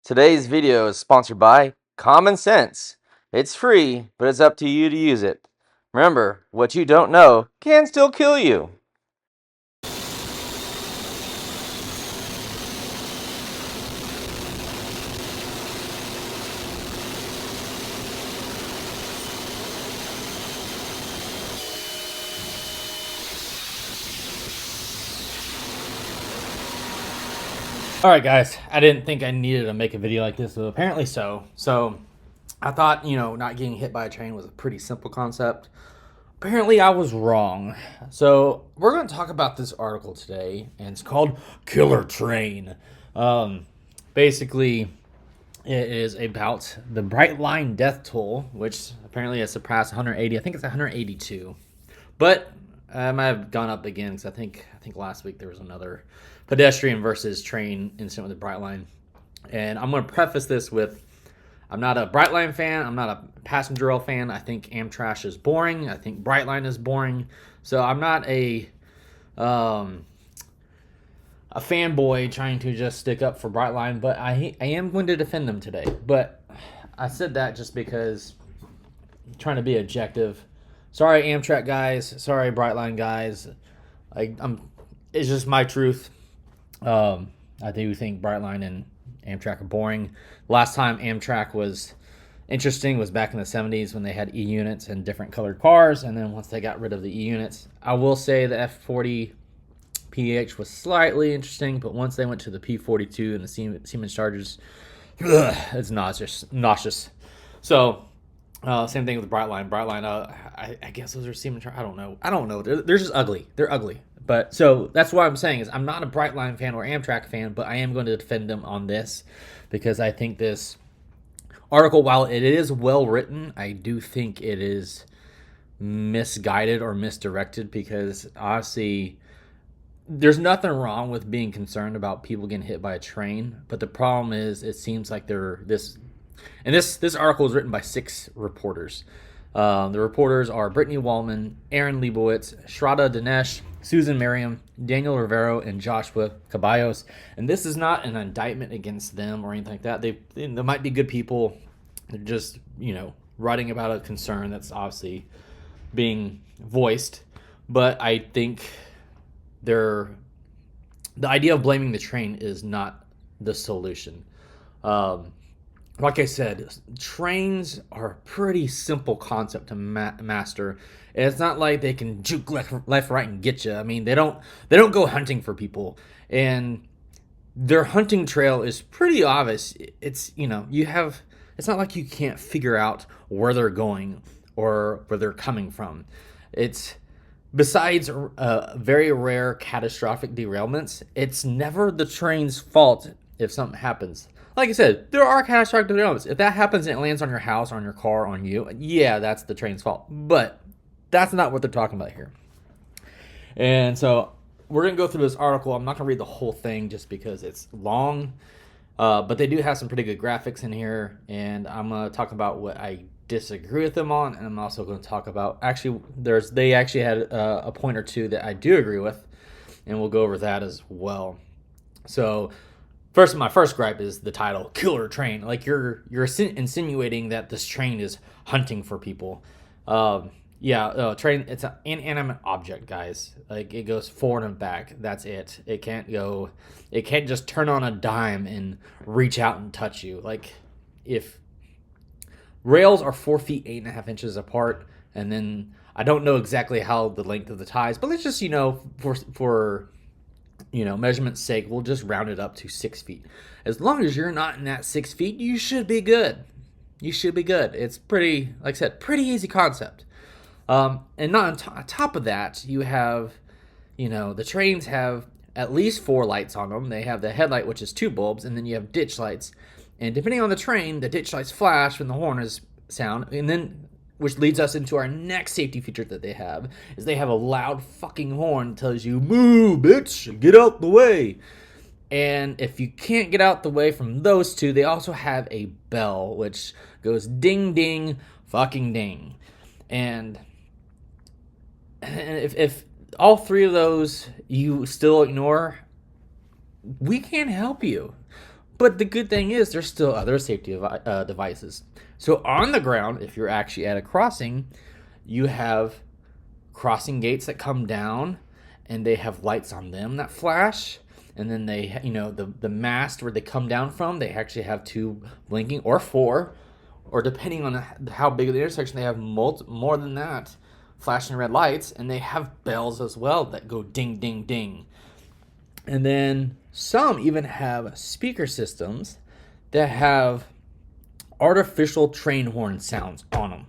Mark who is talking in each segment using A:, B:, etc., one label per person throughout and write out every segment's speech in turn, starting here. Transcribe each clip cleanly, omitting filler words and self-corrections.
A: Today's video is sponsored by Common Sense. It's free, but it's up to you to use it. Remember, what you don't know can still kill you.
B: Alright guys, I didn't think I needed to make a video like this, but apparently so. So, I thought, not getting hit by a train was a pretty simple concept. Apparently I was wrong. So, we're going to talk about this article today, and it's called Killer Train. Basically, it is about the Brightline death toll, which apparently has surpassed 180. I think it's 182. But I might have gone up again because I think last week there was another pedestrian versus train incident with the Brightline. And I'm going to preface this with I'm not a Brightline fan. I'm not a passenger rail fan. I think Amtrak is boring. I think Brightline is boring. So I'm not a fanboy trying to just stick up for Brightline, but I am going to defend them today. But I said that just because I'm trying to be objective. Sorry, Amtrak guys. Sorry, Brightline guys. It's just my truth. I do think Brightline and Amtrak are boring. Last time Amtrak was interesting was back in the 70s when they had E-units and different colored cars, and then once they got rid of the E-units, I will say the F40 PH was slightly interesting, but once they went to the P42 and the Siemens Chargers, it's nauseous. So, same thing with Brightline. I guess those are Siemens. I don't know. They're just ugly. They're ugly. But so that's what I'm saying is I'm not a Brightline fan or Amtrak fan, but I am going to defend them on this because I think this article, while it is well written, I do think it is misguided or misdirected because honestly, there's nothing wrong with being concerned about people getting hit by a train, but the problem is it seems like this article is written by 6 reporters. The reporters are Brittany Wallman, Aaron Leibowitz, Shraddha Dinesh, Susan Merriam, Daniel Rivero, and Joshua Caballos. And this is not an indictment against them or anything like that. They might be good people. They're just, writing about a concern that's obviously being voiced. But I think the idea of blaming the train is not the solution. Like I said, trains are a pretty simple concept to master. It's not like they can juke left, right, and get you. I mean, they don't go hunting for people, and their hunting trail is pretty obvious. It's it's not like you can't figure out where they're going or where they're coming from. It's besides very rare catastrophic derailments, it's never the train's fault if something happens. Like I said, there are catastrophic derailments. If that happens and it lands on your house, on your car, on you, yeah, that's the train's fault. But that's not what they're talking about here. And so we're going to go through this article. I'm not going to read the whole thing just because it's long. But they do have some pretty good graphics in here. And I'm going to talk about what I disagree with them on. And I'm also going to talk about, they actually had a point or two that I do agree with. And we'll go over that as well. So my first gripe is the title, Killer Train. Like you're insinuating that this train is hunting for people. Train, it's an inanimate object, guys. Like it goes forward and back. That's it. It can't just turn on a dime and reach out and touch you. Like if rails are 4 feet, 8.5 inches apart, and then I don't know exactly how the length of the ties, but let's just, for measurement's sake, we'll just round it up to 6 feet. As long as you're not in that 6 feet, you should be good. It's pretty, like I said, pretty easy concept. And not on top of that, you have, the trains have at least 4 lights on them. They have the headlight, which is 2 bulbs, and then you have ditch lights. And depending on the train, the ditch lights flash when the horn is sound, and then which leads us into our next safety feature that they have, is they have a loud fucking horn that tells you, move, bitch, get out the way. And if you can't get out the way from those two, they also have a bell, which goes ding, ding, fucking ding. And if all 3 of those you still ignore, we can't help you. But the good thing is there's still other safety devices. So on the ground, if you're actually at a crossing, you have crossing gates that come down and they have lights on them that flash. And then they, the mast where they come down from, they actually have 2 blinking, or 4, or depending on how big of the intersection, they have more than that flashing red lights. And they have bells as well that go ding, ding, ding. And then some even have speaker systems that have artificial train horn sounds on them.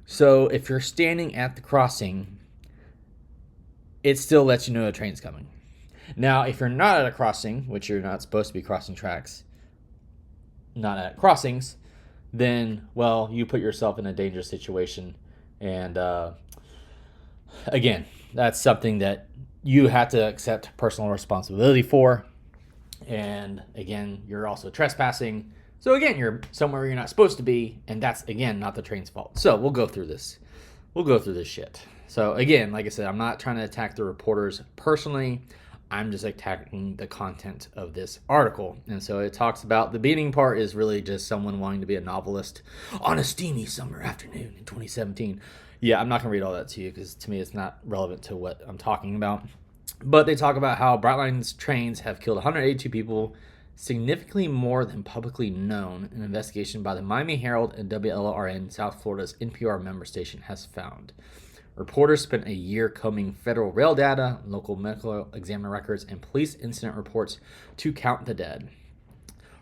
B: So if you're standing at the crossing, it still lets you know the train's coming. Now, if you're not at a crossing, which you're not supposed to be crossing tracks, not at crossings, then, well, you put yourself in a dangerous situation. And again, that's something that you have to accept personal responsibility for. And again, you're also trespassing. So again, you're somewhere you're not supposed to be, and that's, again, not the train's fault. So we'll go through this. We'll go through this shit. So again, like I said, I'm not trying to attack the reporters personally. I'm just attacking the content of this article. And so it talks about, the beginning part is really just someone wanting to be a novelist on a steamy summer afternoon in 2017. Yeah, I'm not going to read all that to you because to me it's not relevant to what I'm talking about. But they talk about how Brightline Trains have killed 182 people, significantly more than publicly known, an investigation by the Miami Herald and WLRN, South Florida's NPR member station, has found. Reporters spent a year combing federal rail data, local medical examiner records, and police incident reports to count the dead.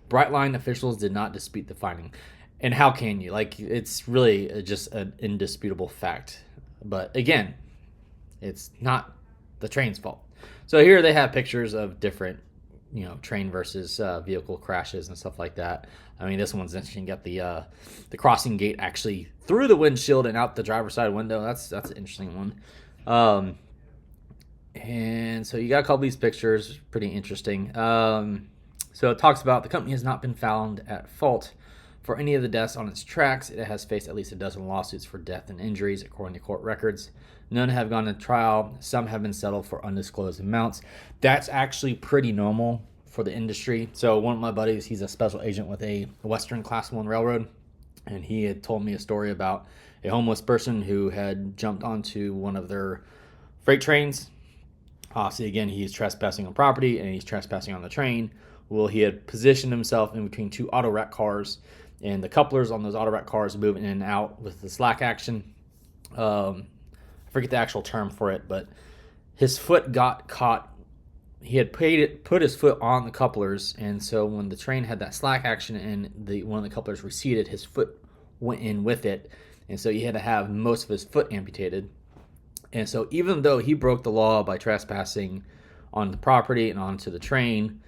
B: Brightline officials did not dispute the finding. And how can you? Like, it's really just an indisputable fact. But again, it's not the train's fault. So here they have pictures of different, train versus vehicle crashes and stuff like that. I mean, this one's interesting. Got the crossing gate actually through the windshield and out the driver's side window. That's an interesting one. And so you got a couple of these pictures, pretty interesting. So it talks about the company has not been found at fault for any of the deaths on its tracks. It has faced at least a dozen lawsuits for death and injuries, according to court records. None have gone to trial. Some have been settled for undisclosed amounts. That's actually pretty normal for the industry. So one of my buddies, he's a special agent with a Western Class 1 railroad, and he had told me a story about a homeless person who had jumped onto one of their freight trains. Obviously, again, he's trespassing on property, and he's trespassing on the train. Well, he had positioned himself in between 2 auto rack cars, and the couplers on those auto rack cars moving in and out with the slack action. I forget the actual term for it, but his foot got caught. He had put his foot on the couplers, and so when the train had that slack action and one of the couplers receded, his foot went in with it, and so he had to have most of his foot amputated. And so even though he broke the law by trespassing on the property and onto the train,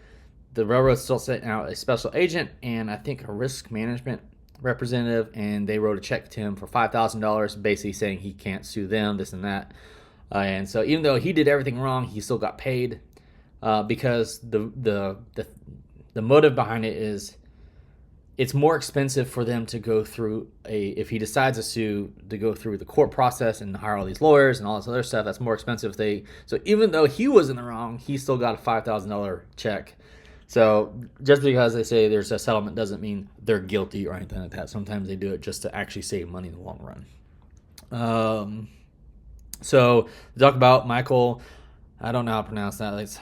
B: the railroad still sent out a special agent and I think a risk management representative, and they wrote a check to him for $5,000, basically saying he can't sue them, this and that. And so even though he did everything wrong, he still got paid because the motive behind it is it's more expensive for them to go through if he decides to sue, to go through the court process and hire all these lawyers and all this other stuff. That's more expensive. So even though he was in the wrong, he still got a $5,000 check. So just because they say there's a settlement doesn't mean they're guilty or anything like that. Sometimes they do it just to actually save money in the long run. So they talk about Michael, I don't know how to pronounce that. It's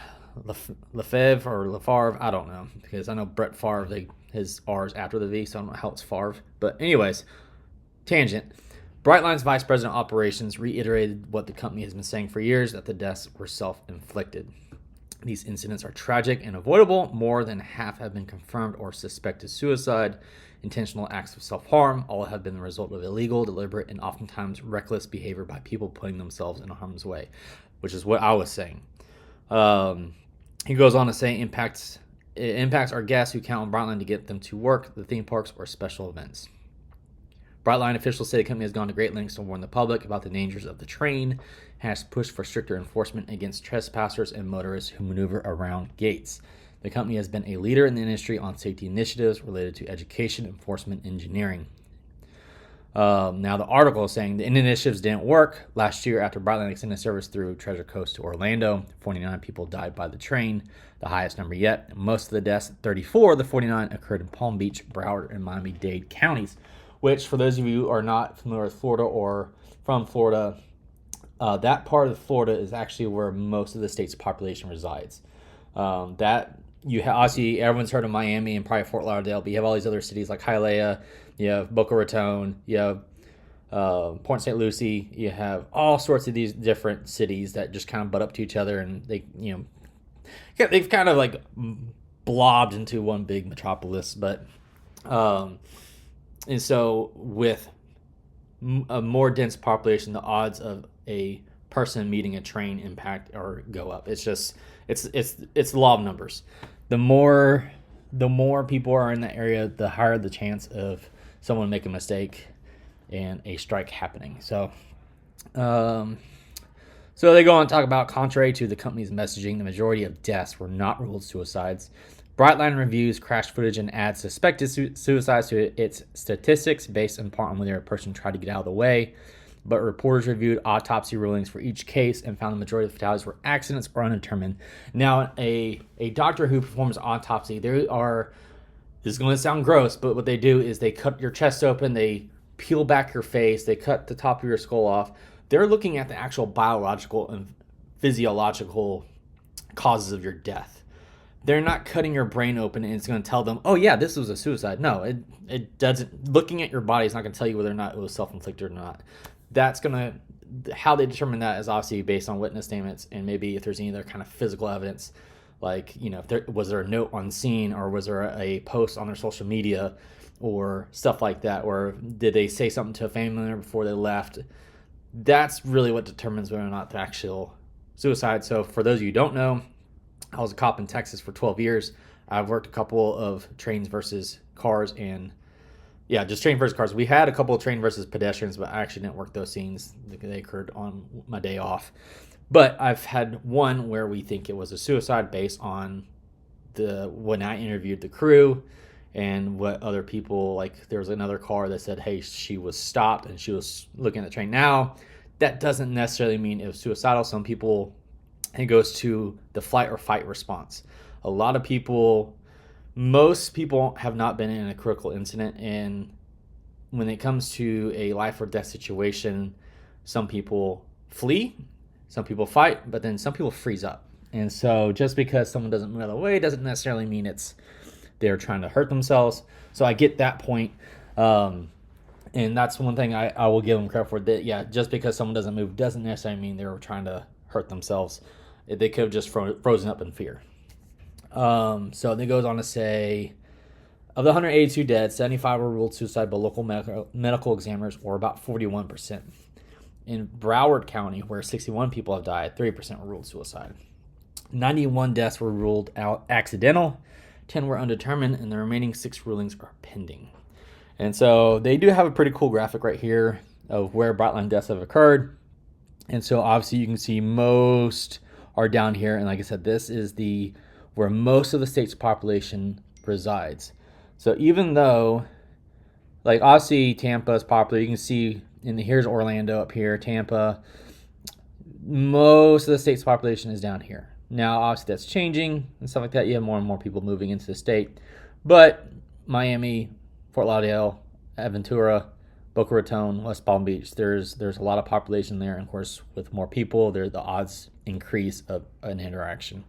B: Lefebvre or Lefavre. I don't know, because I know Brett Favre, his R is after the V, so I don't know how it's Favre. But anyways, tangent. Brightline's vice president of operations reiterated what the company has been saying for years, that the deaths were self-inflicted. These incidents are tragic and avoidable. More than half have been confirmed or suspected suicide, intentional acts of self-harm. All have been the result of illegal, deliberate, and oftentimes reckless behavior by people putting themselves in harm's way, which is what I was saying. He goes on to say it impacts our guests who count on Brightline to get them to work, the theme parks, or special events. Brightline officials say the company has gone to great lengths to warn the public about the dangers of the train, has pushed for stricter enforcement against trespassers and motorists who maneuver around gates. The company has been a leader in the industry on safety initiatives related to education, enforcement, engineering. Now, the article is saying the initiatives didn't work. Last year, after Brightline extended service through Treasure Coast to Orlando, 49 people died by the train, the highest number yet. Most of the deaths, 34 of the 49, occurred in Palm Beach, Broward, and Miami-Dade counties, which, for those of you who are not familiar with Florida or from Florida, that part of Florida is actually where most of the state's population resides. Obviously, everyone's heard of Miami and probably Fort Lauderdale, but you have all these other cities like Hialeah, you have Boca Raton, you have Port St. Lucie, you have all sorts of these different cities that just kind of butt up to each other, and they've kind of like blobbed into one big metropolis. But and so with a more dense population, the odds of a person meeting a train impact or go up. It's the law of numbers. The more people are in that area, the higher the chance of someone making a mistake and a strike happening. So they go on to talk about, contrary to the company's messaging, the majority of deaths were not ruled suicides. Brightline reviews crash footage and adds suspected suicides to its statistics based in part on whether a person tried to get out of the way. But reporters reviewed autopsy rulings for each case and found the majority of fatalities were accidents or undetermined. Now, a doctor who performs autopsy, this is going to sound gross, but what they do is they cut your chest open, they peel back your face, they cut the top of your skull off. They're looking at the actual biological and physiological causes of your death. They're not cutting your brain open and it's going to tell them, oh yeah, this was a suicide. No, it doesn't. Looking at your body is not going to tell you whether or not it was self-inflicted or not. How they determine that is obviously based on witness statements and maybe if there's any other kind of physical evidence, like, was there a note on scene, or was there a post on their social media or stuff like that, or did they say something to a family member before they left? That's really what determines whether or not the actual suicide. So for those of you who don't know, I was a cop in Texas for 12 years. I've worked a couple of trains versus cars and just train versus cars. We had a couple of train versus pedestrians, but I actually didn't work those scenes. They occurred on my day off. But I've had one where we think it was a suicide based on when I interviewed the crew and what other people, like there was another car that said, hey, she was stopped and she was looking at the train. Now, that doesn't necessarily mean it was suicidal. Some people, it goes to the flight or fight response. Most people have not been in a critical incident, and when it comes to a life or death situation, some people flee, some people fight, but then some people freeze up. And so just because someone doesn't move out of the way doesn't necessarily mean they're trying to hurt themselves. So I get that point. And that's one thing I will give them credit for. That, just because someone doesn't move doesn't necessarily mean they were trying to hurt themselves. They could have just frozen up in fear. So it goes on to say, of the 182 dead, 75 were ruled suicide by local medical examiners, or about 41%. In Broward County, where 61 people have died, 30% were ruled suicide. 91 deaths were ruled out accidental, 10 were undetermined, and the remaining 6 rulings are pending. And so they do have a pretty cool graphic right here of where Brightline deaths have occurred. And so obviously you can see most are down here. And like I said, this is where most of the state's population resides. So even though, like, obviously Tampa is popular, you can see here's Orlando up here, Tampa. Most of the state's population is down here. Now, obviously that's changing and stuff like that. You have more and more people moving into the state. But Miami, Fort Lauderdale, Aventura, Boca Raton, West Palm Beach, there's a lot of population there. And of course, with more people, the odds increase of an interaction.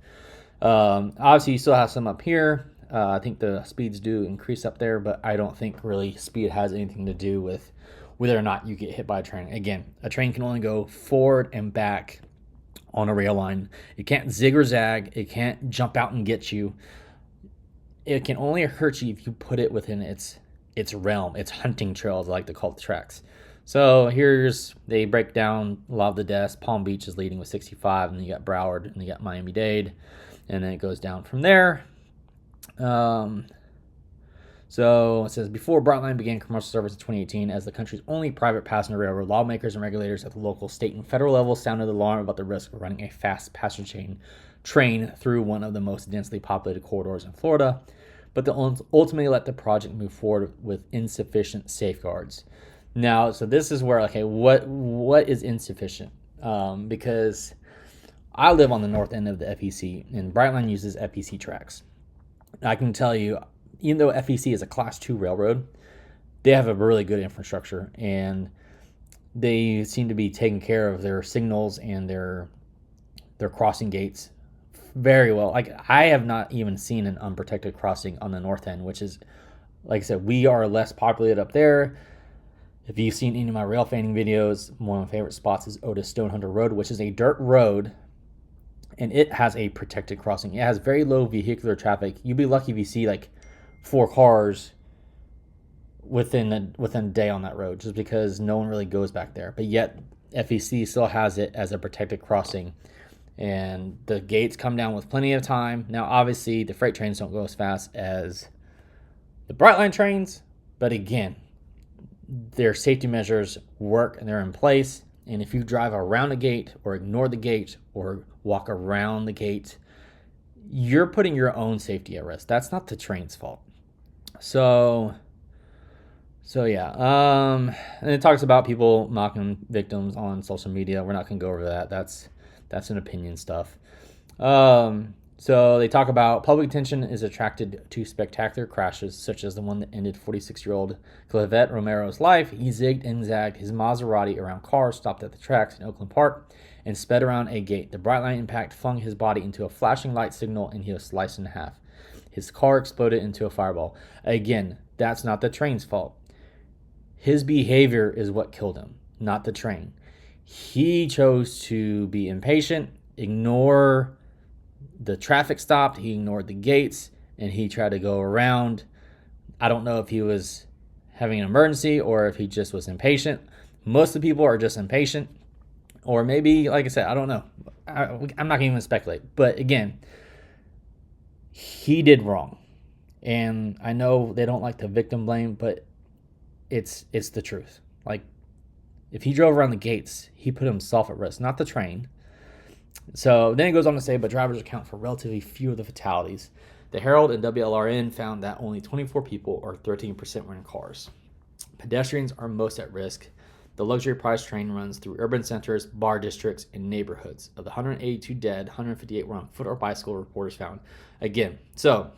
B: Obviously, you still have some up here. I think the speeds do increase up there, but I don't think really speed has anything to do with whether or not you get hit by a train. Again, a train can only go forward and back on a rail line. It can't zig or zag. It can't jump out and get you. It can only hurt you if you put it within its realm, its hunting trails, I like to call the tracks. So they break down a lot of the deaths. Palm Beach is leading with 65, and then you got Broward, and you got Miami-Dade, and then it goes down from there. So it says, before Brightline began commercial service in 2018 as the country's only private passenger railroad, lawmakers and regulators at the local, state, and federal level sounded the alarm about the risk of running a fast passenger train through one of the most densely populated corridors in Florida, but they ultimately let the project move forward with insufficient safeguards. Now, so this is where, okay, what is insufficient? Because I live on the north end of the FEC, and Brightline uses FEC tracks. I can tell you, even though FEC is a Class 2 railroad, they have a really good infrastructure, and they seem to be taking care of their signals and their crossing gates very well. Like, I have not even seen an unprotected crossing on the north end, which is, like I said, we are less populated up there. If you've seen any of my rail fanning videos, one of my favorite spots is Otis Stonehunter Road, which is a dirt road, and it has a protected crossing. It has very low vehicular traffic. You'd be lucky if you see like 4 cars within a day on that road, just because no one really goes back there. But yet FEC still has it as a protected crossing, and the gates come down with plenty of time. Now, obviously, the freight trains don't go as fast as the Brightline trains, but again, their safety measures work and they're in place. And if you drive around the gate or ignore the gate or walk around the gate, you're putting your own safety at risk. That's not the train's fault. So yeah. And it talks about people mocking victims on social media. We're not gonna go over that. That's an opinion stuff. So they talk about public attention is attracted to spectacular crashes, such as the one that ended 46-year-old Clavette Romero's life. He zigged and zagged his Maserati around cars stopped at the tracks in Oakland Park and sped around a gate. The Brightline impact flung his body into a flashing light signal, and he was sliced in half. His car exploded into a fireball. Again, that's not the train's fault. His behavior is what killed him, not the train. He chose to be impatient, ignore the traffic stopped, he ignored the gates, and he tried to go around. I don't know if he was having an emergency or if he just was impatient. Most of the people are just impatient. Or maybe, like I said, I don't know. I'm not even going to speculate. But again, he did wrong. And I know they don't like to victim blame, but it's the truth. Like, if he drove around the gates, he put himself at risk, not the train. So then it goes on to say, but drivers account for relatively few of the fatalities. The Herald and WLRN found that only 24 people, or 13%, were in cars. Pedestrians are most at risk. The luxury price train runs through urban centers, bar districts, and neighborhoods. Of the 182 dead, 158 were on foot or bicycle, reporters found. Again, so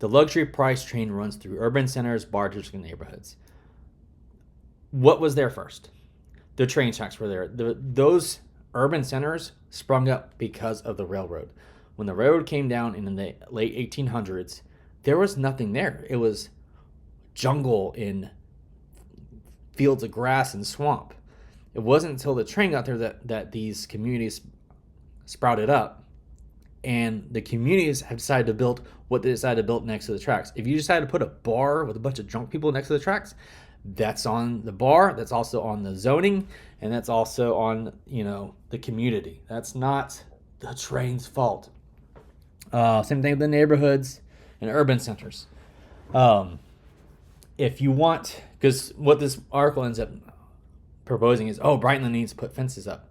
B: the luxury price train runs through urban centers, bar districts, and neighborhoods. What was there first? The train tracks were there. Those urban centers sprung up because of the railroad. When the railroad came down in the late 1800s, there was nothing there. It was jungle and fields of grass and swamp. It wasn't until the train got there that these communities sprouted up, and the communities have decided to build what they decided to build next to the tracks. If you decide to put a bar with a bunch of drunk people next to the tracks, that's on the bar, that's also on the zoning, and that's also on, the community. That's not the train's fault. Same thing with the neighborhoods and urban centers. If you want, because what this article ends up proposing is, Brightline needs to put fences up.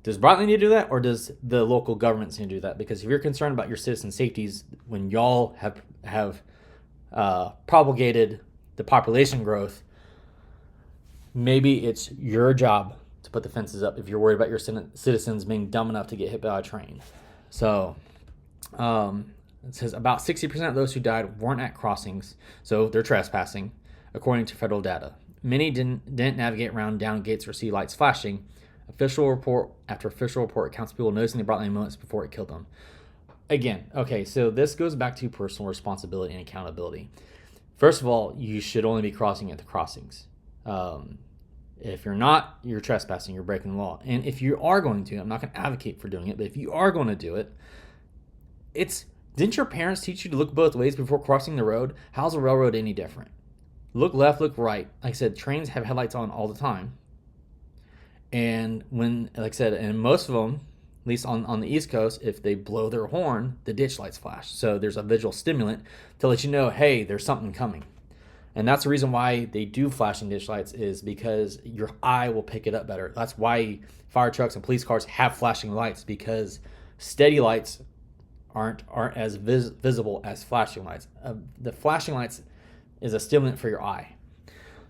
B: Does Brightline need to do that, or does the local governments need to do that? Because if you're concerned about your citizen safeties, when y'all have propagated the population growth, maybe it's your job to put the fences up if you're worried about your citizens being dumb enough to get hit by a train. So it says about 60% of those who died weren't at crossings, so they're trespassing, according to federal data. Many didn't navigate around down gates or see lights flashing. Official report after official report accounts of people noticing the Brightline moments before it killed them. Again, okay, so this goes back to personal responsibility and accountability. First of all, you should only be crossing at the crossings. If you're not, you're trespassing, you're breaking the law. And if you are going to, I'm not going to advocate for doing it, but if you are going to do it, didn't your parents teach you to look both ways before crossing the road? How's a railroad any different? Look left, look right. Like I said, trains have headlights on all the time. And and most of them, at least on the East Coast, if they blow their horn, the ditch lights flash. So there's a visual stimulant to let you know, hey, there's something coming. And that's the reason why they do flashing ditch lights, is because your eye will pick it up better. That's why fire trucks and police cars have flashing lights, because steady lights aren't as visible as flashing lights. The flashing lights is a stimulant for your eye.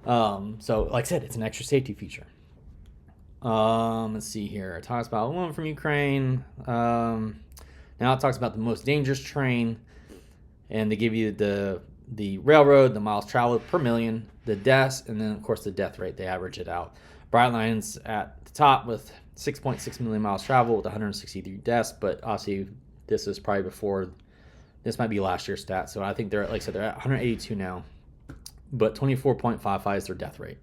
B: So, like I said, it's an extra safety feature. Let's see here. It talks about one from Ukraine. Now it talks about the most dangerous train, and they give you the railroad, the miles traveled per million, the deaths, and then of course the death rate. They average it out. Brightline's at the top with 6.6 million miles traveled with 163 deaths, but obviously this is probably before. This might be last year's stats, so I think they're, like I said, they're at 182 now, but 24.55 is their death rate.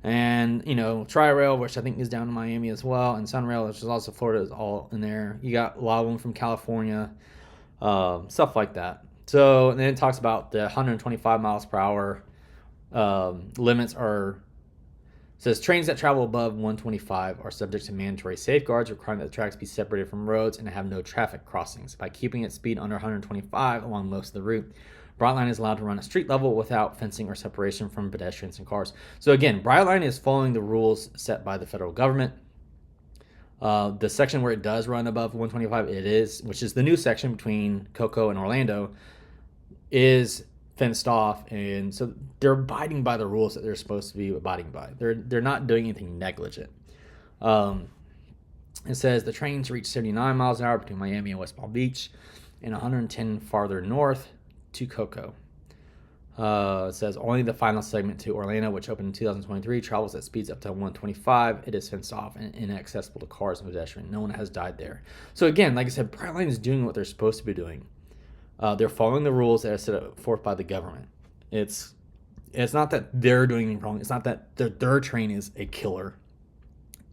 B: And, Tri-Rail, which I think is down in Miami as well, and Sunrail, which is also Florida, is all in there. You got a lot of them from California, stuff like that. So, and then it talks about the 125 miles per hour limits says trains that travel above 125 are subject to mandatory safeguards requiring that the tracks be separated from roads and have no traffic crossings. By keeping its speed under 125 along most of the route, Brightline is allowed to run at street level without fencing or separation from pedestrians and cars. So again, Brightline is following the rules set by the federal government. The section where it does run above 125, which is the new section between Cocoa and Orlando, is fenced off, and so they're abiding by the rules that they're supposed to be abiding by. They're not doing anything negligent. It says the trains reach 79 miles an hour between Miami and West Palm Beach, and 110 farther north to Cocoa. It says only the final segment to Orlando, which opened in 2023, travels at speeds up to 125. It is fenced off and inaccessible to cars and pedestrians. No one has died there. So again, like I said, Brightline is doing what they're supposed to be doing. They're following the rules that are set forth by the government. It's not that they're doing anything wrong. It's not that their train is a killer.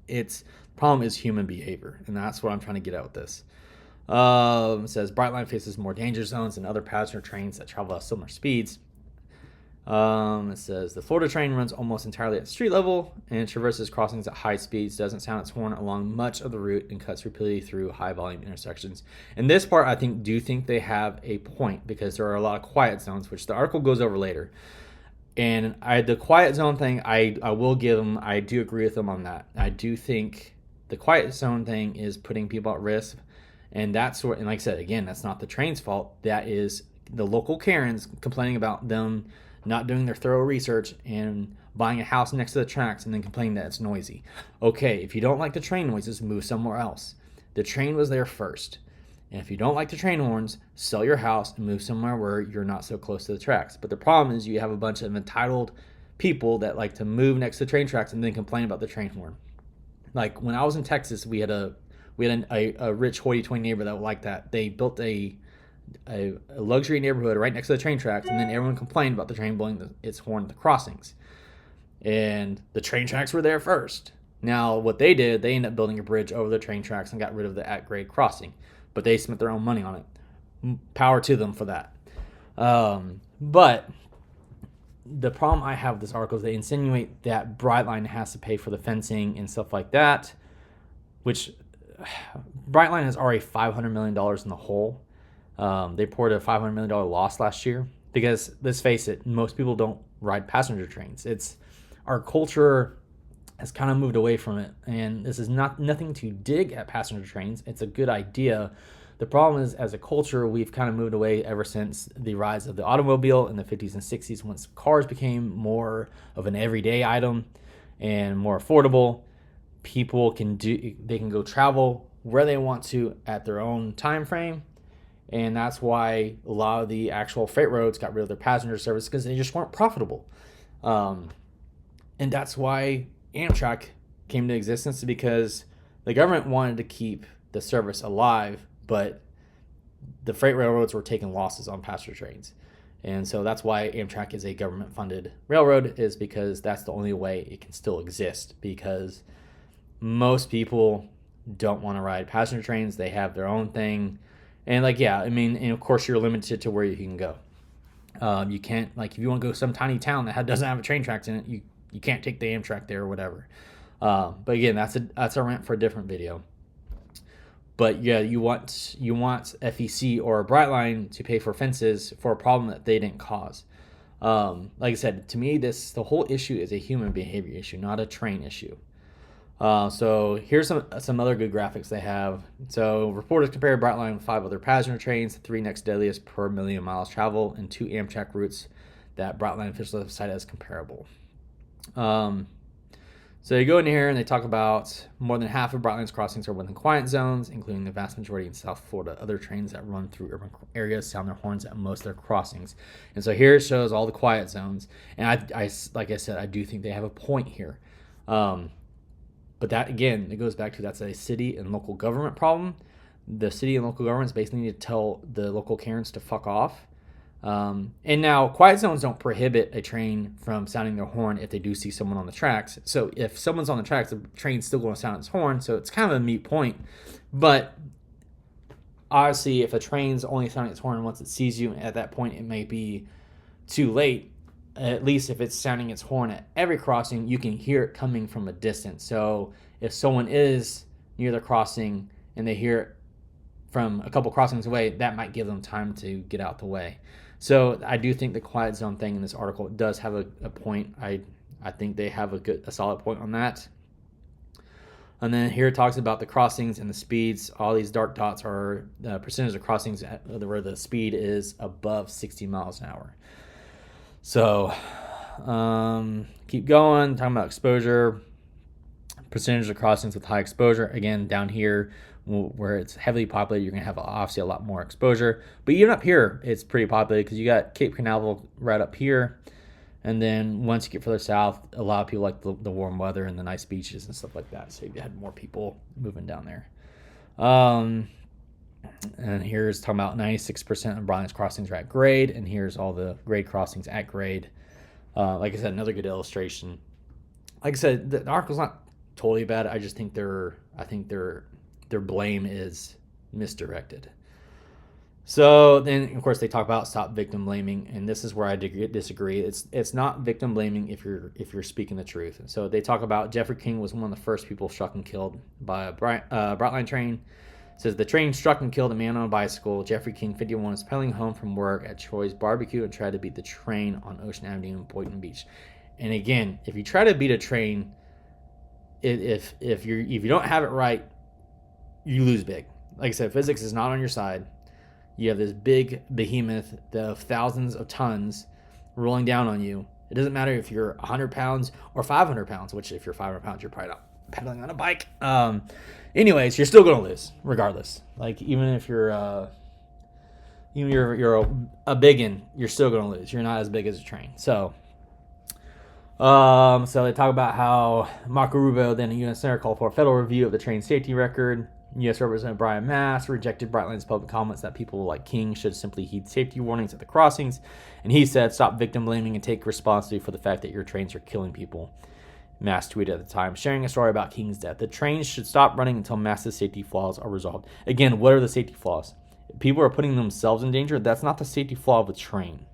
B: Its problem is human behavior, and that's what I'm trying to get at with this. It says Brightline faces more danger zones than other passenger trains that travel at similar speeds. It says the Florida train runs almost entirely at street level and traverses crossings at high speeds, doesn't sound its horn along much of the route, and cuts repeatedly through high volume intersections. And this part, I think they have a point, because there are a lot of quiet zones, which the article goes over later. And the quiet zone thing, I will give them, I do agree with them on that. I do think the quiet zone thing is putting people at risk. And that's what, and like I said, again, that's not the train's fault. That is the local Karens complaining about them not doing their thorough research and buying a house next to the tracks and then complaining that it's noisy. Okay, if you don't like the train noises, move somewhere else. The train was there first. And if you don't like the train horns, sell your house and move somewhere where you're not so close to the tracks. But the problem is you have a bunch of entitled people that like to move next to the train tracks and then complain about the train horn. Like when I was in Texas, we had a rich hoity-toity neighbor that liked that. They built a luxury neighborhood right next to the train tracks, and then everyone complained about the train blowing its horn at the crossings. And the train tracks were there first. Now, what they did, they ended up building a bridge over the train tracks and got rid of the at-grade crossing. But they spent their own money on it. Power to them for that. But the problem I have with this article is they insinuate that Brightline has to pay for the fencing and stuff like that, which Brightline has already $500 million in the hole. They poured a $500 million loss last year because, let's face it, most people don't ride passenger trains. Our culture has kind of moved away from it, and this is nothing to dig at passenger trains. It's a good idea. The problem is, as a culture, we've kind of moved away ever since the rise of the automobile in the 50s and 60s, once cars became more of an everyday item and more affordable. People can go travel where they want to at their own time frame. And that's why a lot of the actual freight roads got rid of their passenger service, because they just weren't profitable. And that's why Amtrak came to existence, because the government wanted to keep the service alive, but the freight railroads were taking losses on passenger trains. And so that's why Amtrak is a government-funded railroad, is because that's the only way it can still exist, because most people don't want to ride passenger trains. They have their own thing. And and of course you're limited to where you can go. You can't, if you want to go to some tiny town that doesn't have a train tracks in it, you can't take the Amtrak there or whatever. But again, that's a rant for a different video. But yeah, you want FEC or Brightline to pay for fences for a problem that they didn't cause. Like I said, to me, the whole issue is a human behavior issue, not a train issue. So here's some other good graphics they have. So reporters compared Brightline with 5 other passenger trains, the 3 next deadliest per million miles traveled, and 2 Amtrak routes that Brightline officials have cited as comparable. So you go in here and they talk about more than half of Brightline's crossings are within quiet zones, including the vast majority in South Florida. Other trains that run through urban areas sound their horns at most of their crossings. And so here it shows all the quiet zones. And I like I said, I do think they have a point here. But that, again, it goes back to that's a city and local government problem. The city and local governments basically need to tell the local Karens to fuck off. And now, quiet zones don't prohibit a train from sounding their horn if they do see someone on the tracks. So if someone's on the tracks, the train's still going to sound its horn. So it's kind of a moot point. But obviously, if a train's only sounding its horn once it sees you, at that point, it may be too late. At least if it's sounding its horn at every crossing, you can hear it coming from a distance. So if someone is near the crossing and they hear it from a couple crossings away, that might give them time to get out the way. So I do think the quiet zone thing in this article does have a point. I think they have a solid point on that. And then here it talks about the crossings and the speeds. All these dark dots are the percentage of crossings where the speed is above 60 miles an hour. So keep going, talking about exposure, percentage of crossings with high exposure. Again, down here where it's heavily populated, you're going to have obviously a lot more exposure. But even up here, it's pretty populated because you got Cape Canaveral right up here. And then once you get further south, a lot of people like the warm weather and the nice beaches and stuff like that. So you had more people moving down there. And here's talking about 96% of Brightline's crossings are at grade, and here's all the grade crossings at grade. Like I said, another good illustration. Like I said, the article's not totally bad. I just think their blame is misdirected. So then, of course, they talk about stop victim blaming, and this is where I disagree. It's not victim blaming if you're speaking the truth. So they talk about Jeffrey King was one of the first people struck and killed by a Brightline train. It says the train struck and killed a man on a bicycle. Jeffrey King, 51, was pedaling home from work at Troy's Barbecue and tried to beat the train on Ocean Avenue in Boynton Beach. And again, if you try to beat a train, if you don't have it right, you lose big. Like I said, physics is not on your side. You have this big behemoth of thousands of tons rolling down on you. It doesn't matter if you're 100 pounds or 500 pounds, which if you're 500 pounds, you're probably not pedaling on a bike. Anyways, you're still going to lose regardless. Like even if you're a biggin, you're still going to lose. You're not as big as a train. So they talk about how Marco Rubio, then a U.S. Senator, called for a federal review of the train safety record. U.S. Representative Brian Mast rejected Brightline's public comments that people like King should simply heed safety warnings at the crossings. And he said, stop victim blaming and take responsibility for the fact that your trains are killing people. Mast tweeted at the time, sharing a story about King's death. The trains should stop running until massive safety flaws are resolved. Again, what are the safety flaws? People are putting themselves in danger. That's not the safety flaw of the train.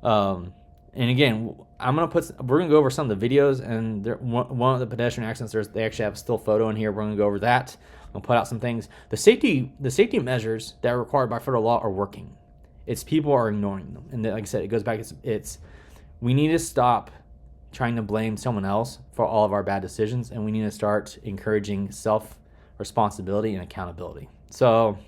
B: And again, we're going to go over some of the videos, and one of the pedestrian accidents, they actually have a still photo in here. We're going to go over that. I'll put out some things. The safety measures that are required by federal law are working. It's people are ignoring them. And like I said, it goes back, we need to stop trying to blame someone else for all of our bad decisions, and we need to start encouraging self-responsibility and accountability. So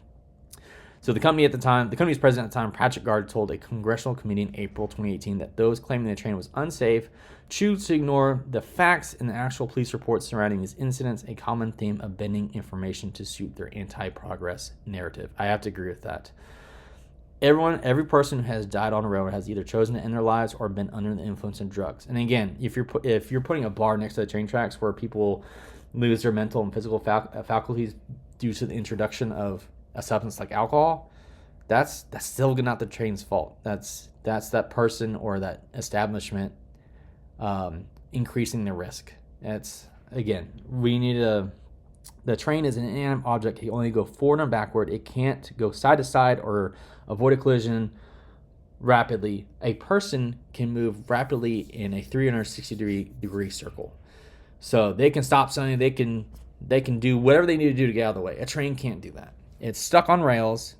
B: the company's president at the time, Patrick Gard, told a congressional committee in April 2018 that those claiming the train was unsafe choose to ignore the facts in the actual police reports surrounding these incidents, a common theme of bending information to suit their anti-progress narrative. I have to agree with that. Every person who has died on a railroad has either chosen to end their lives or been under the influence of drugs. And again, if you're putting a bar next to the train tracks where people lose their mental and physical faculties due to the introduction of a substance like alcohol, that's still not the train's fault. That's that person or that establishment increasing the risk. The train is an inanimate object. It can only go forward and backward. It can't go side to side or avoid a collision rapidly. A person can move rapidly in a 360-degree circle. So they can stop something. They can do whatever they need to do to get out of the way. A train can't do that. It's stuck on rails,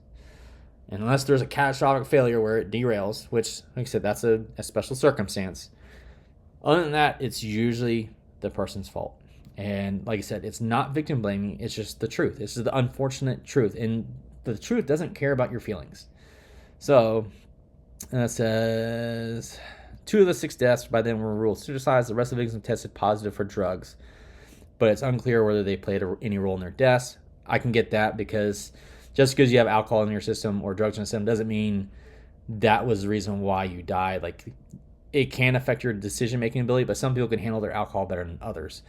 B: and unless there's a catastrophic failure where it derails, which, like I said, that's a special circumstance. Other than that, it's usually the person's fault. And like I said, it's not victim blaming. It's just the truth. This is the unfortunate truth. And the truth doesn't care about your feelings. So it says, 2 of the 6 deaths by then were ruled suicides. The rest of the victims tested positive for drugs, but it's unclear whether they played any role in their deaths. I can get that, because just because you have alcohol in your system or drugs in your system doesn't mean that was the reason why you died. Like, it can affect your decision-making ability, but some people can handle their alcohol better than others.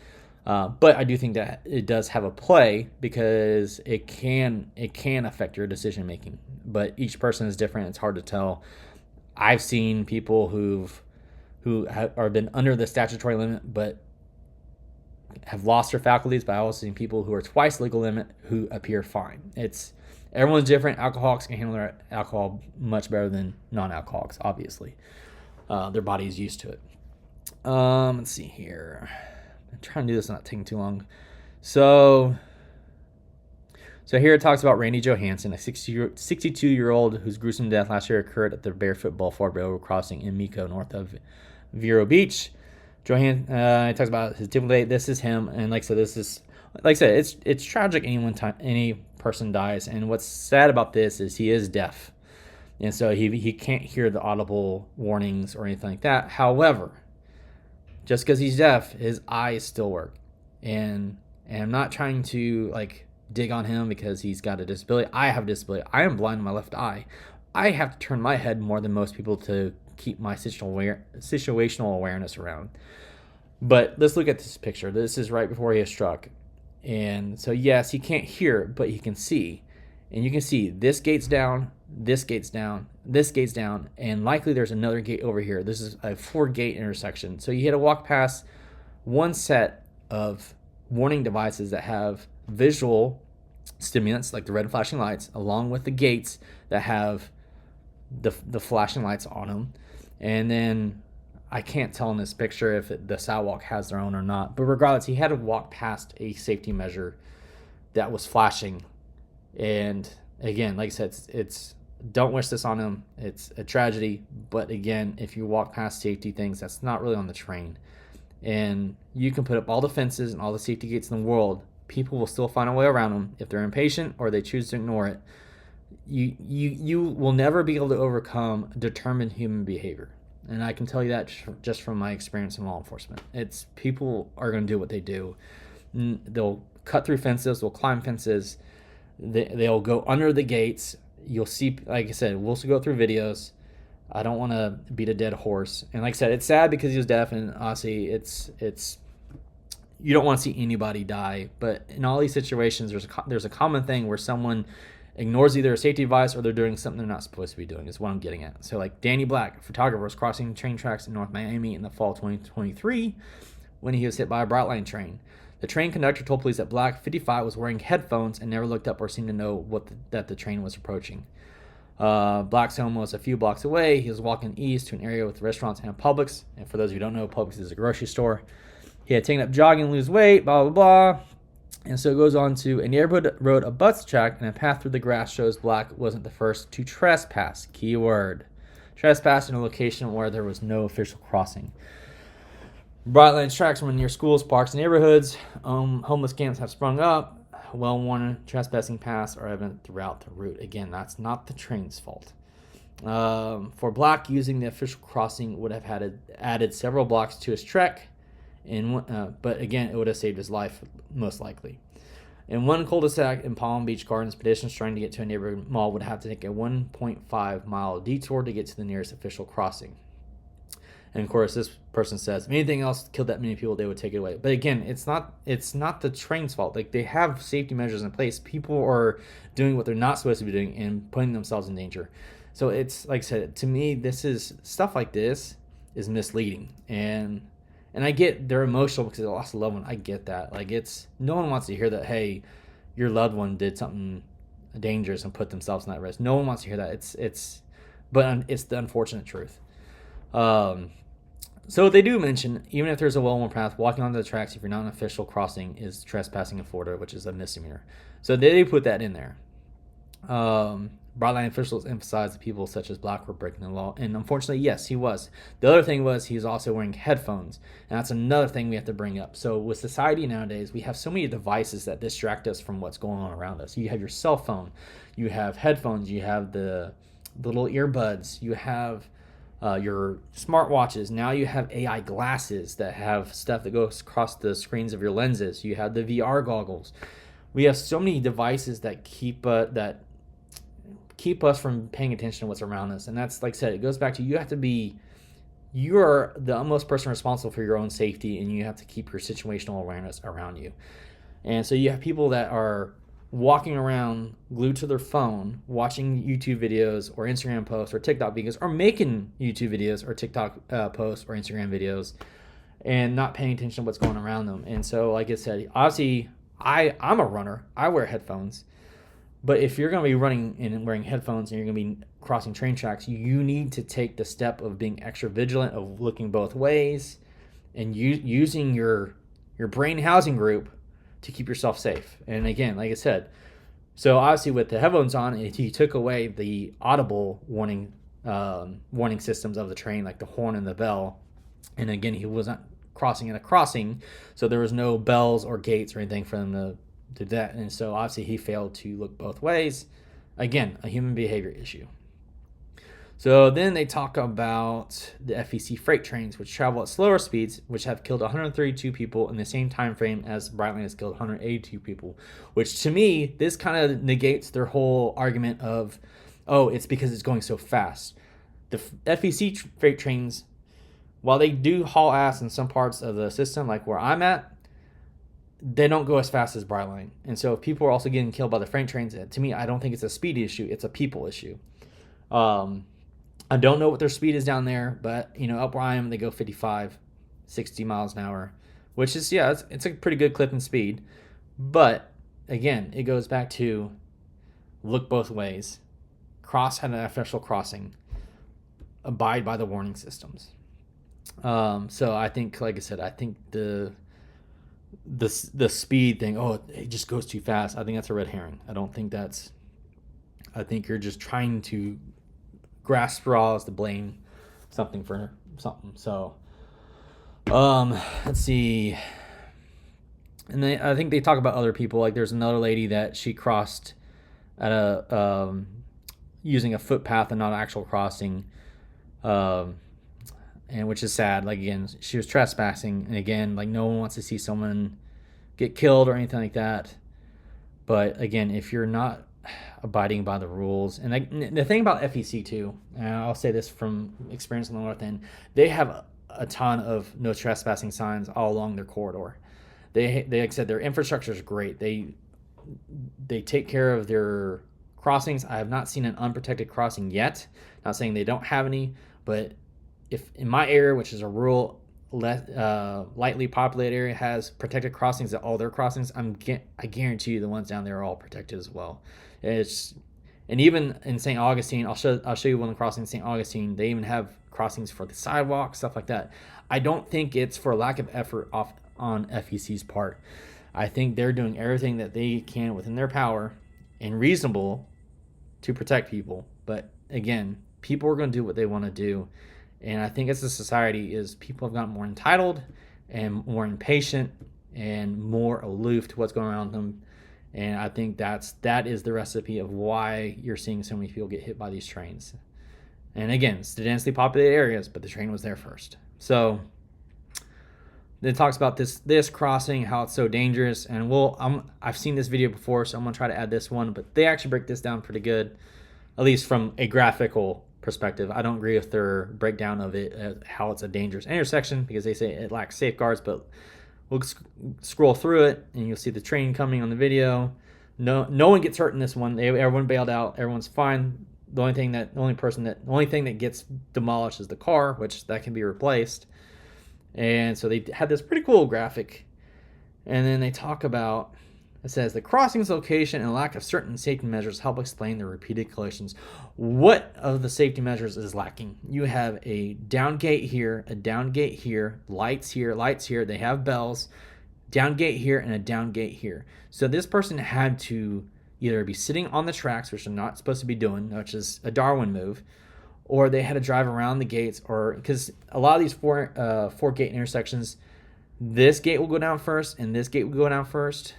B: But I do think that it does have a play, because it can affect your decision-making. But each person is different. It's hard to tell. I've seen people who have been under the statutory limit but have lost their faculties, but I've also seen people who are twice legal limit who appear fine. Everyone's different. Alcoholics can handle their alcohol much better than non-alcoholics, obviously. Their body is used to it. Let's see here. I'm trying to do this not taking too long. So here it talks about Randy Johansson, a 62-year-old whose gruesome death last year occurred at the Barefoot Boulevard Railroad crossing in Miko, north of Vero Beach. Johansson, it talks about his typical day. This is him, and like I said, it's tragic any person dies. And what's sad about this is he is deaf, and so he can't hear the audible warnings or anything like that. However, just because he's deaf, his eyes still work, and I'm not trying to dig on him because he's got a disability. I have a disability. I am blind in my left eye. I have to turn my head more than most people to keep my situational awareness around. But let's look at this picture. This is right before he is struck. And so, yes, he can't hear, but he can see. And you can see this gate's down, this gate's down, this gate's down, and likely there's another gate over here. This is a 4-gate intersection. So you had to walk past one set of warning devices that have visual stimulants, like the red flashing lights, along with the gates that have the flashing lights on them. And then I can't tell in this picture if the sidewalk has their own or not, but regardless, he had to walk past a safety measure that was flashing. And again, like I said, it's don't wish this on him. It's a tragedy, but again, if you walk past safety things, that's not really on the train. And you can put up all the fences and all the safety gates in the world, people will still find a way around them if they're impatient or they choose to ignore it. You will never be able to overcome determined human behavior. And I can tell you that just from my experience in law enforcement. It's people are going to do what they do. They'll cut through fences, they'll climb fences, they'll go under the gates. You'll see, like I said, we'll go through videos. I don't want to beat a dead horse. And like I said, it's sad because he was deaf, and honestly, it's you don't want to see anybody die. But in all these situations, there's a common thing where someone ignores either a safety device or they're doing something they're not supposed to be doing, is what I'm getting at. So like Danny Black, a photographer, was crossing train tracks in North Miami in the fall of 2023 when he was hit by a Brightline train. The train conductor told police that Black, 55, was wearing headphones and never looked up or seemed to know that the train was approaching. Black's home was a few blocks away. He was walking east to an area with restaurants and Publix. And for those who don't know, Publix is a grocery store. He had taken up jogging to lose weight, blah, blah, blah. And so it goes on to a neighborhood road abuts track, and a path through the grass shows Black wasn't the first to trespass. Keyword. Trespass in a location where there was no official crossing. Brightline tracks run near schools, parks, and neighborhoods. Homeless camps have sprung up. Well-worn trespassing paths are evident throughout the route. Again, that's not the train's fault. For Black, using the official crossing would have added several blocks to his trek, but again, it would have saved his life, most likely. In one cul-de-sac in Palm Beach Gardens, pedestrians trying to get to a neighborhood mall would have to take a 1.5-mile detour to get to the nearest official crossing. And of course, this person says, if anything else killed that many people, they would take it away. But again, it's not the train's fault. Like, they have safety measures in place. People are doing what they're not supposed to be doing and putting themselves in danger. So it's, like I said, to me, this is stuff like this is misleading. And I get they're emotional because they lost a loved one. I get that. Like, no one wants to hear that, hey, your loved one did something dangerous and put themselves in that risk. No one wants to hear that. But it's the unfortunate truth. So they do mention, even if there's a well-worn path, walking onto the tracks if you're not an official crossing is trespassing in Florida, which is a misdemeanor. So they put that in there. Brightline officials emphasized that people such as Black were breaking the law. And unfortunately, yes, he was. The other thing was he was also wearing headphones. And that's another thing we have to bring up. So with society nowadays, we have so many devices that distract us from what's going on around us. You have your cell phone. You have headphones. You have the little earbuds. You have your smartwatches. Now you have AI glasses that have stuff that goes across the screens of your lenses. You have the VR goggles. We have so many devices that keep us from paying attention to what's around us. And that's, like I said, it goes back to you're the utmost person responsible for your own safety, and you have to keep your situational awareness around you. And so you have people that are walking around glued to their phone, watching YouTube videos or Instagram posts or TikTok videos, or making YouTube videos or TikTok posts or Instagram videos, and not paying attention to what's going around them. And so, like I said, obviously, I'm a runner. I wear headphones. But if you're going to be running and wearing headphones and you're going to be crossing train tracks, you need to take the step of being extra vigilant, of looking both ways, and using your brain housing group to keep yourself safe. And again, like I said, so obviously with the headphones on, he took away the audible warning systems of the train, like the horn and the bell. And again, he wasn't crossing in a crossing, so there was no bells or gates or anything for them to do that. And so obviously he failed to look both ways. Again, a human behavior issue. So then they talk about the FEC freight trains, which travel at slower speeds, which have killed 132 people in the same time frame as Brightline has killed 182 people, which to me, this kind of negates their whole argument of, oh, it's because it's going so fast. The FEC freight trains, while they do haul ass in some parts of the system, like where I'm at, they don't go as fast as Brightline. And so if people are also getting killed by the freight trains, to me, I don't think it's a speed issue. It's a people issue. I don't know what their speed is down there, but, up where I am, they go 55, 60 miles an hour, which is, it's a pretty good clip in speed. But, again, it goes back to look both ways, cross at an official crossing, abide by the warning systems. So I think, like I said, I think the speed thing, it just goes too fast, I think that's a red herring. I think you're just trying to grasp straws to blame something for something. So let's see. And I think they talk about other people, like there's another lady that she crossed at a using a footpath and not an actual crossing, and which is sad. Like, again, she was trespassing, and again, like, no one wants to see someone get killed or anything like that. But again, if you're not abiding by the rules, and the thing about FEC too, and I'll say this from experience on the north end, they have a ton of no trespassing signs all along their corridor. They like I said, their infrastructure is great. They take care of their crossings. I have not seen an unprotected crossing yet. Not saying they don't have any, but if in my area, which is a rural, lightly populated area, has protected crossings at all their crossings, I guarantee you the ones down there are all protected as well. And even in St. Augustine, I'll show you one of the crossings in St. Augustine. They even have crossings for the sidewalk, stuff like that. I don't think it's for lack of effort on FEC's part. I think they're doing everything that they can within their power and reasonable to protect people. But again, people are going to do what they want to do. And I think as a society, people have gotten more entitled and more impatient and more aloof to what's going on with them. And I think that is the recipe of why you're seeing so many people get hit by these trains. And again, it's the densely populated areas, but the train was there first. So it talks about this crossing, how it's so dangerous. And I've seen this video before, so I'm going to try to add this one. But they actually break this down pretty good, at least from a graphical perspective. I don't agree with their breakdown of it, how it's a dangerous intersection, because they say it lacks safeguards, but we'll scroll through it and you'll see the train coming on the video. No one gets hurt in this one. Everyone bailed out. Everyone's fine. The only thing that gets demolished is the car, which that can be replaced. And so they had this pretty cool graphic. And then they talk about, it says, the crossing's location and lack of certain safety measures help explain the repeated collisions. What of the safety measures is lacking? You have a down gate here, a down gate here, lights here, lights here. They have bells, down gate here, and a down gate here. So this person had to either be sitting on the tracks, which they're not supposed to be doing, which is a Darwin move, or they had to drive around the gates, or because a lot of these four gate intersections, this gate will go down first, and this gate will go down first.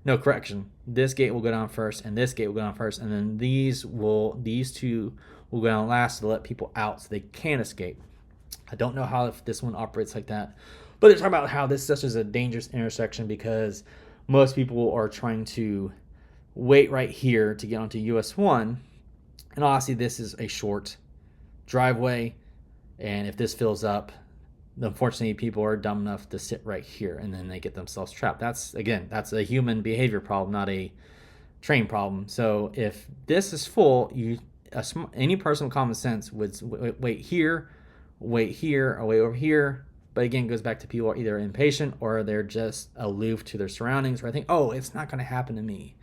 B: No, correction. This gate will go down first, and this gate will go down first, and then these two will go down last to let people out so they can escape. I don't know how if this one operates like that, but they're talking about how this is such a dangerous intersection because most people are trying to wait right here to get onto US 1, and obviously this is a short driveway, and if this fills up, unfortunately people are dumb enough to sit right here and then they get themselves trapped. That's a human behavior problem, not a train problem. So if this is full, any person with common sense would wait here, or wait over here. But again, it goes back to people are either impatient or they're just aloof to their surroundings, or I think, oh, it's not going to happen to me.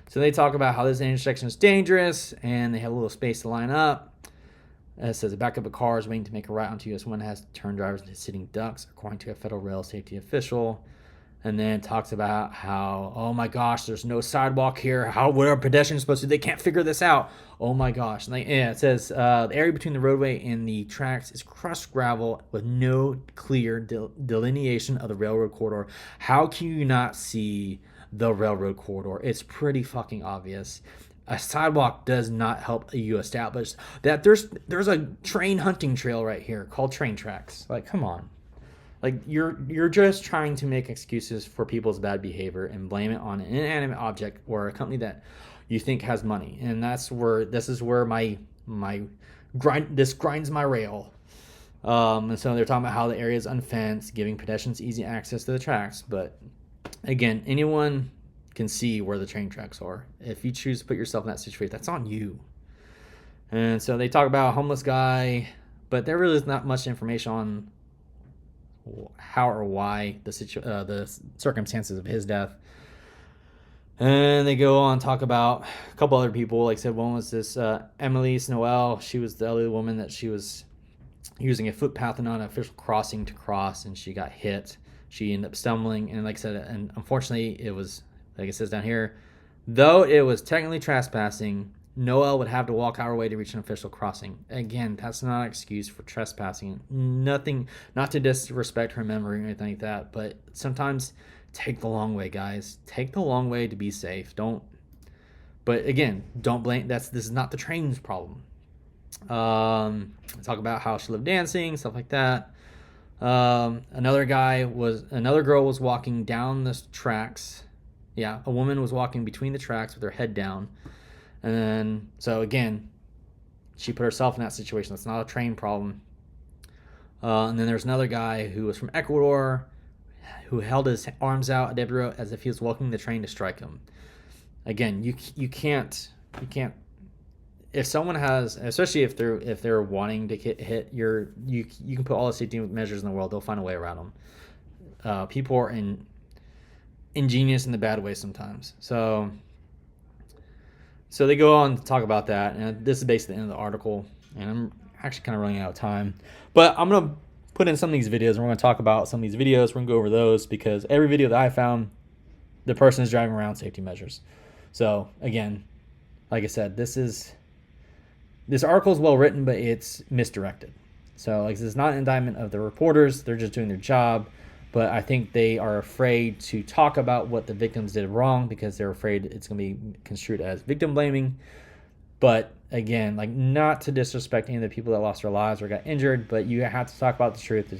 B: So they talk about how this intersection is dangerous and they have a little space to line up. It says the back of a car is waiting to make a right onto US 1 has to turn drivers into sitting ducks, according to a federal rail safety official. And then it talks about how, oh my gosh, there's no sidewalk here. What are pedestrians supposed to do? They can't figure this out. Oh my gosh. And it says the area between the roadway and the tracks is crushed gravel with no clear delineation of the railroad corridor. How can you not see the railroad corridor? It's pretty fucking obvious. A sidewalk does not help you establish that there's a train hunting trail right here called train tracks. Like, come on. Like you're just trying to make excuses for people's bad behavior and blame it on an inanimate object or a company that you think has money. And this is where my grinds my rail. And so they're talking about how the area is unfenced, giving pedestrians easy access to the tracks. But again, anyone can see where the train tracks are. If you choose to put yourself in that situation, that's on you. And so they talk about a homeless guy, but there really is not much information on how or why the circumstances of his death. And they go on to talk about a couple other people. Like I said, one was this Emily Noel. She was the elderly woman that she was using a footpath and not an official crossing to cross, and she got hit. She ended up stumbling, and like I said, and unfortunately it was, like it says down here, though it was technically trespassing, Noel would have to walk our way to reach an official crossing. Again, that's not an excuse for trespassing. Nothing, not to disrespect her memory or anything like that, but sometimes take the long way, guys. Take the long way to be safe. But again, don't blame, this is not the train's problem. Talk about how she loved dancing, stuff like that. Another girl was walking down the tracks. Yeah, a woman was walking between the tracks with her head down. And then, so again, she put herself in that situation. That's not a train problem. And then there's another guy who was from Ecuador who held his arms out at Deborah as if he was welcoming the train to strike him. Again, you can't. If someone has, especially if they're wanting to get hit, you can put all the safety measures in the world. They'll find a way around them. People are ingenious in the bad way sometimes. So they go on to talk about that, and this is basically the end of the article, and I'm actually kind of running out of time. But I'm going to put in some of these videos, and we're going to talk about some of these videos. We're going to go over those, because every video that I found, the person is driving around safety measures. So, again, like I said, this article is well written, but it's misdirected. So, like, this is not an indictment of the reporters. They're just doing their job. But I think they are afraid to talk about what the victims did wrong because they're afraid it's going to be construed as victim blaming. But again, like, not to disrespect any of the people that lost their lives or got injured, but you have to talk about the truth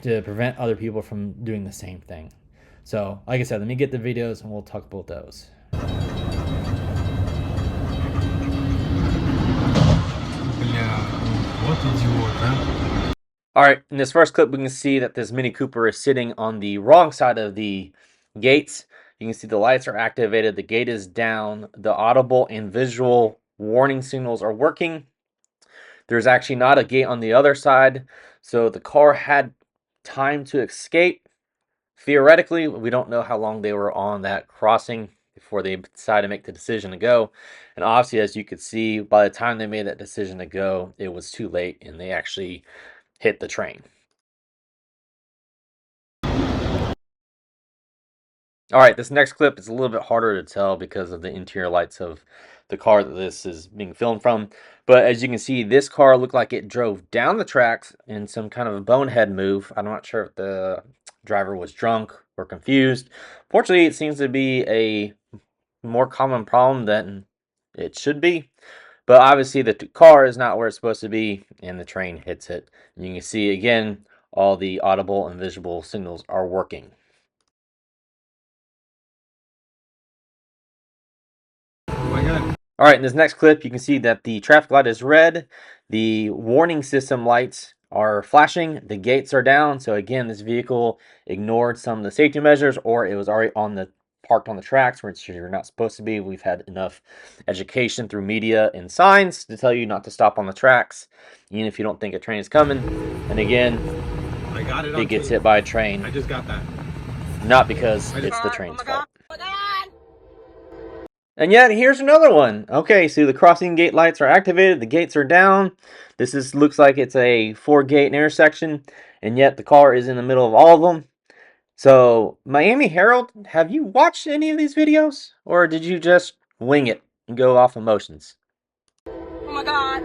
B: to prevent other people from doing the same thing. So, like I said, let me get the videos and we'll talk about those. All right, in this first clip, we can see that this Mini Cooper is sitting on the wrong side of the gates. You can see the lights are activated, the gate is down, the audible and visual warning signals are working. There's actually not a gate on the other side, so the car had time to escape. Theoretically, we don't know how long they were on that crossing before they decided to make the decision to go. And obviously, as you could see, by the time they made that decision to go, it was too late and they actually hit the train. All right, this next clip is a little bit harder to tell because of the interior lights of the car that this is being filmed from. But as you can see, this car looked like it drove down the tracks in some kind of a bonehead move. I'm not sure if the driver was drunk
A: or confused. Fortunately, it seems to be a more common problem than it should be. But obviously the car is not where it's supposed to be, and the train hits it. And you can see again, all the audible and visual signals are working.
C: Oh my God.
A: All right, in this next clip, you can see that the traffic light is red, the warning system lights are flashing, the gates are down. So again, this vehicle ignored some of the safety measures, or it was already parked on the tracks where you're not supposed to be. We've had enough education through media and signs to tell you not to stop on the tracks, even if you don't think a train is coming. And again,
C: I got it.
A: it gets hit by a train.
C: I just got that.
A: Not because it's the train's fault. And yet, here's another one. Okay, so the crossing gate lights are activated, the gates are down. Looks like it's a 4-gate intersection, and yet the car is in the middle of all of them. So, Miami Herald, have you watched any of these videos? Or did you just wing it and go off emotions?
D: Oh my God.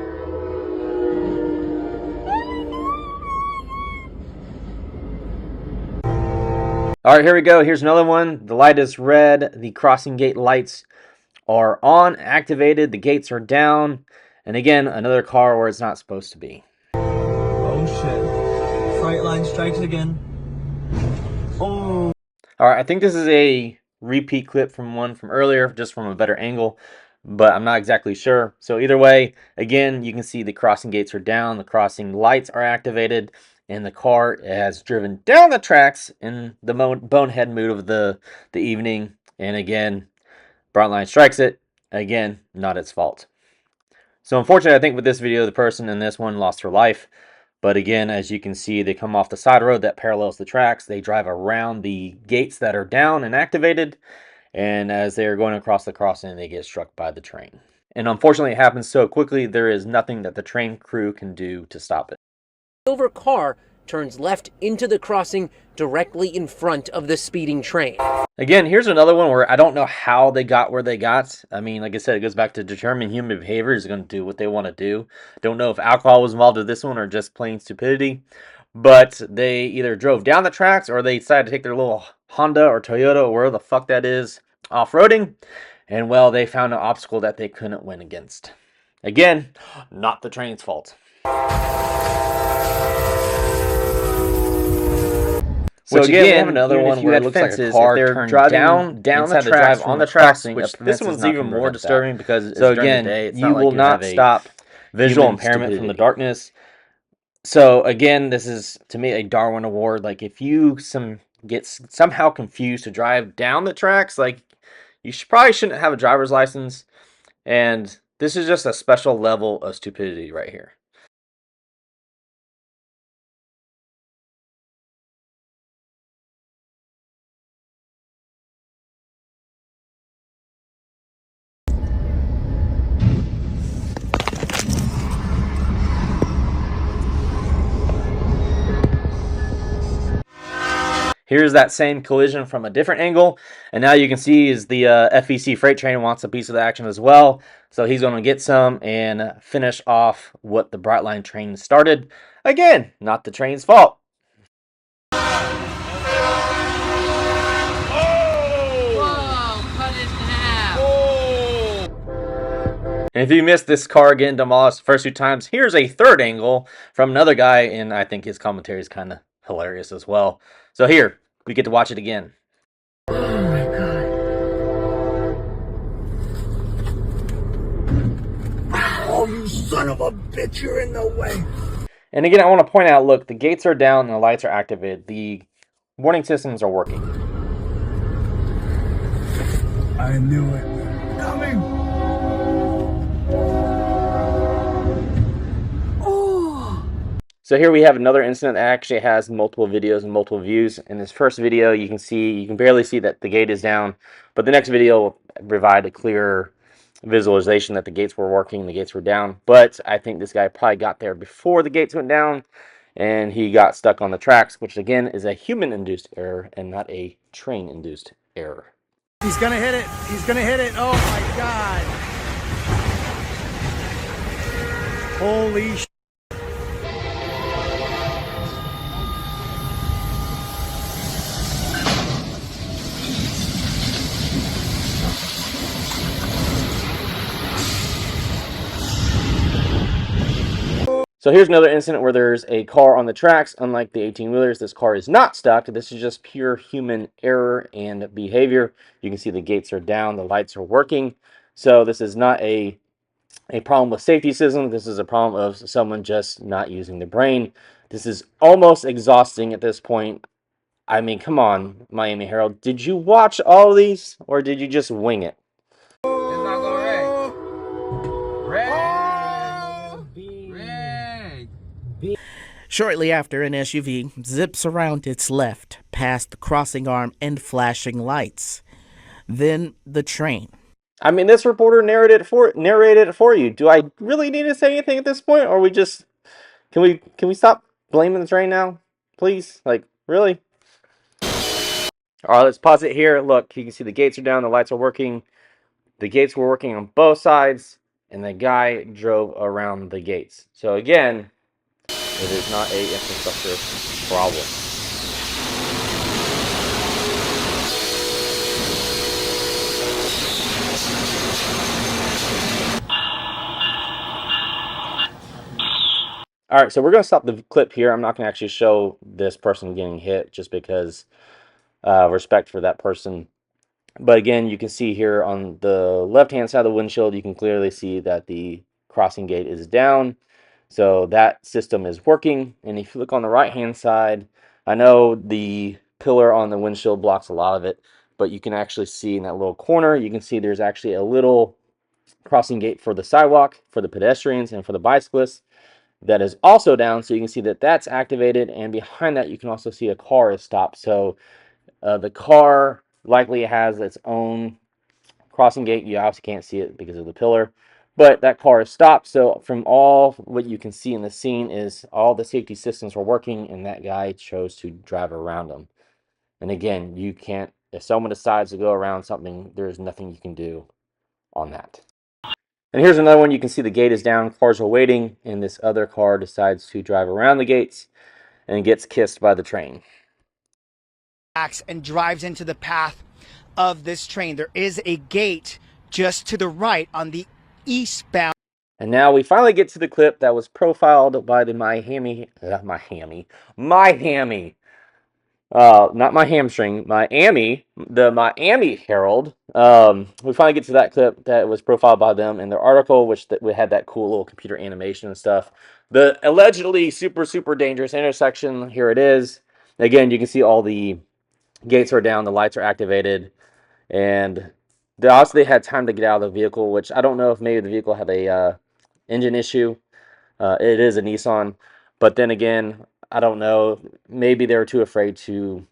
A: Alright, here we go. Here's another one. The light is red. The crossing gate lights are on, activated. The gates are down. And again, another car where it's not supposed to be.
E: Oh shit. Brightline strikes again. Oh.
A: Alright, I think this is a repeat clip from one from earlier, just from a better angle, but I'm not exactly sure. So either way, again, you can see the crossing gates are down, the crossing lights are activated, and the car has driven down the tracks in the bonehead mood of the evening. And again, Brightline strikes it. Again, not its fault. So unfortunately, I think with this video, the person in this one lost her life. But again, as you can see, they come off the side road that parallels the tracks. They drive around the gates that are down and activated. And as they are going across the crossing, they get struck by the train. And unfortunately, it happens so quickly, there is nothing that the train crew can do to stop it.
F: Silver car turns left into the crossing directly in front of the speeding train.
A: Again, here's another one where I don't know how they got where they got. I mean, like I said, it goes back to determining human behavior is going to do what they want to do. Don't know if alcohol was involved with this one or just plain stupidity. But they either drove down the tracks or they decided to take their little Honda or Toyota or wherever the fuck that is off-roading. And well, they found an obstacle that they couldn't win against. Again, not the train's fault. So again, we have another one where it looks like a car turned down the tracks on the crossing. Which this one's even more disturbing because so again, you will not stop visual impairment from the darkness. So again, this is to me a Darwin Award. Like if you get somehow confused to drive down the tracks, like you probably shouldn't have a driver's license. And this is just a special level of stupidity right here. Here's that same collision from a different angle, and now you can see is the FEC freight train wants a piece of the action as well, so he's going to get some and finish off what the Brightline train started. Again, not the train's fault. And if you missed this car getting demolished the first 2 times, here's a third angle from another guy, and I think his commentary is kind of hilarious as well. So here, we get to watch it again.
D: Oh my God.
E: Oh, you son of a bitch, you're in the way.
A: And again, I want to point out, look, the gates are down and the lights are activated. The warning systems are working.
E: I knew it. Coming.
A: So here we have another incident that actually has multiple videos and multiple views. In this first video, you can barely see that the gate is down, but the next video will provide a clearer visualization that the gates were working, the gates were down. But I think this guy probably got there before the gates went down, and he got stuck on the tracks, which again is a human-induced error and not a train-induced error.
E: He's gonna hit it. He's gonna hit it. Oh my God. Holy shit.
A: So here's another incident where there's a car on the tracks. Unlike the 18-wheelers, this car is not stuck. This is just pure human error and behavior. You can see the gates are down, the lights are working. So this is not a problem with safety system. This is a problem of someone just not using the brain. This is almost exhausting at this point. I mean, come on, Miami Herald. Did you watch all of these, or did you just wing it?
C: It's not going red. Red. Red.
G: Shortly after, an SUV zips around its left, past the crossing arm and flashing lights. Then the train.
A: I mean, this reporter narrated it for you. Do I really need to say anything at this point, or we just can we stop blaming the train now, please? Like, really? All right, let's pause it here. Look, you can see the gates are down, the lights are working. The gates were working on both sides, and the guy drove around the gates. So again, it is not a infrastructure problem. All right, so we're going to stop the clip here. I'm not going to actually show this person getting hit just because respect for that person. But again, you can see here on the left-hand side of the windshield, you can clearly see that the crossing gate is down. So that system is working. And if you look on the right-hand side, I know the pillar on the windshield blocks a lot of it, but you can actually see in that little corner, you can see there's actually a little crossing gate for the sidewalk, for the pedestrians, and for the bicyclists. That is also down, so you can see that that's activated, and behind that you can also see a car is stopped. So the car likely has its own crossing gate. You obviously can't see it because of the pillar, but that car is stopped. So from all what you can see in the scene is all the safety systems were working, and that guy chose to drive around them. And again, you can't, if someone decides to go around something, there's nothing you can do on that. And here's another one. You can see the gate is down, cars are waiting, and this other car decides to drive around the gates and gets kissed by the train.
E: And drives into the path of this train. There is a gate just to the right on the eastbound.
A: And now we finally get to the clip that was profiled by the Miami the Miami Herald. We finally get to that clip that was profiled by them in their article, which we had that cool little computer animation and stuff. The allegedly super dangerous intersection. Here it is. Again, you can see all the gates are down, the lights are activated, and they had time to get out of the vehicle, which I don't know if maybe the vehicle had a engine issue. It is a Nissan, but then again, I don't know. Maybe they were too afraid to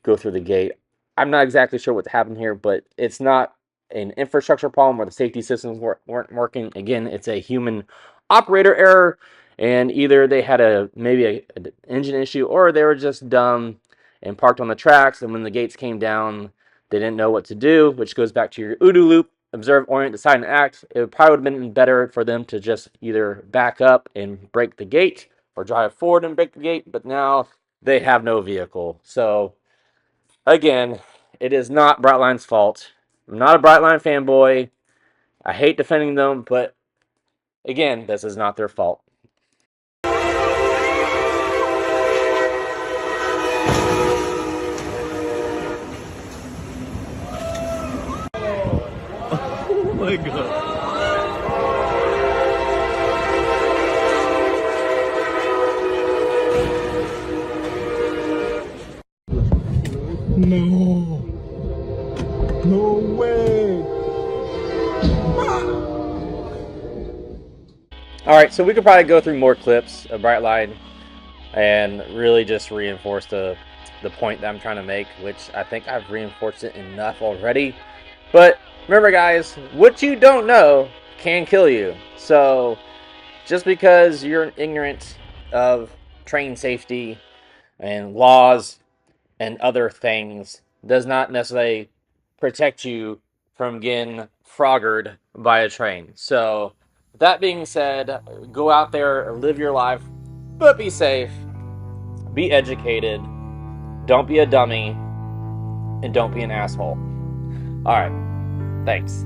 A: go through the gate. I'm not exactly sure what's happened here, but it's not an infrastructure problem where the safety systems weren't working. Again, it's a human operator error, and either they had maybe an engine issue, or they were just dumb and parked on the tracks, and when the gates came down, they didn't know what to do, which goes back to your OODA loop. Observe, orient, decide, and act. It probably would have been better for them to just either back up and break the gate or drive forward and break the gate, but now they have no vehicle. So, again, it is not Brightline's fault. I'm not a Brightline fanboy. I hate defending them, but again, this is not their fault.
C: Oh my god.
E: No. No way.
A: All right, so we could probably go through more clips of Brightline and really just reinforce the point that I'm trying to make, which I think I've reinforced it enough already. But remember, guys, what you don't know can kill you. So just because you're ignorant of train safety and laws and other things does not necessarily protect you from getting froggered by a train. So that being said, go out there, live your life, but be safe, be educated, don't be a dummy, and don't be an asshole. All right, thanks.